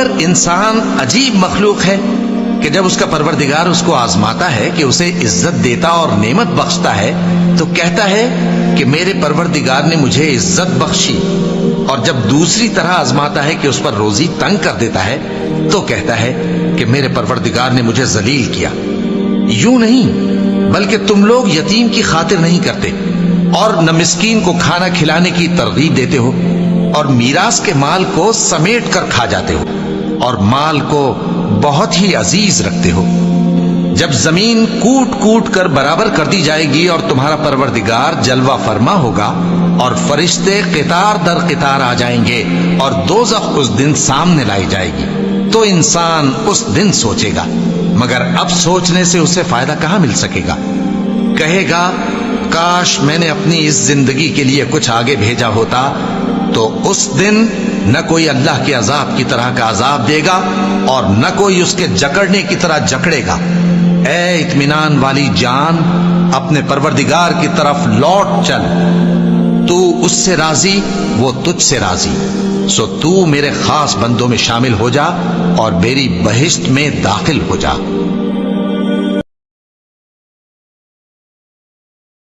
مگر انسان عجیب مخلوق ہے کہ جب اس کا پروردگار اس کو آزماتا ہے کہ اسے عزت دیتا اور نعمت بخشتا ہے تو کہتا ہے کہ میرے پروردگار نے مجھے عزت بخشی، اور جب دوسری طرح آزماتا ہے کہ اس پر روزی تنگ کر دیتا ہے تو کہتا ہے کہ میرے پروردگار نے مجھے ذلیل کیا۔ یوں نہیں، بلکہ تم لوگ یتیم کی خاطر نہیں کرتے اور نہ مسکین کو کھانا کھلانے کی ترغیب دیتے ہو، اور میراث کے مال کو سمیٹ کر کھا جاتے ہو، اور مال کو بہت ہی عزیز رکھتے ہو۔ جب زمین کوٹ کوٹ کر برابر کر دی جائے گی اور تمہارا پروردگار جلوہ فرما ہوگا اور فرشتے قطار در قطار آ جائیں گے اور دوزخ اس دن سامنے لائی جائے گی، تو انسان اس دن سوچے گا، مگر اب سوچنے سے اسے فائدہ کہاں مل سکے گا؟ کہے گا کاش میں نے اپنی اس زندگی کے لیے کچھ آگے بھیجا ہوتا، تو اس دن نہ کوئی اللہ کے عذاب کی طرح کا عذاب دے گا اور نہ کوئی اس کے جکڑنے کی طرح جکڑے گا۔ اے اطمینان والی جان، اپنے پروردگار کی طرف لوٹ چل، تو اس سے راضی، وہ تجھ سے راضی، سو تو میرے خاص بندوں میں شامل ہو جا اور میری بہشت میں داخل ہو جا۔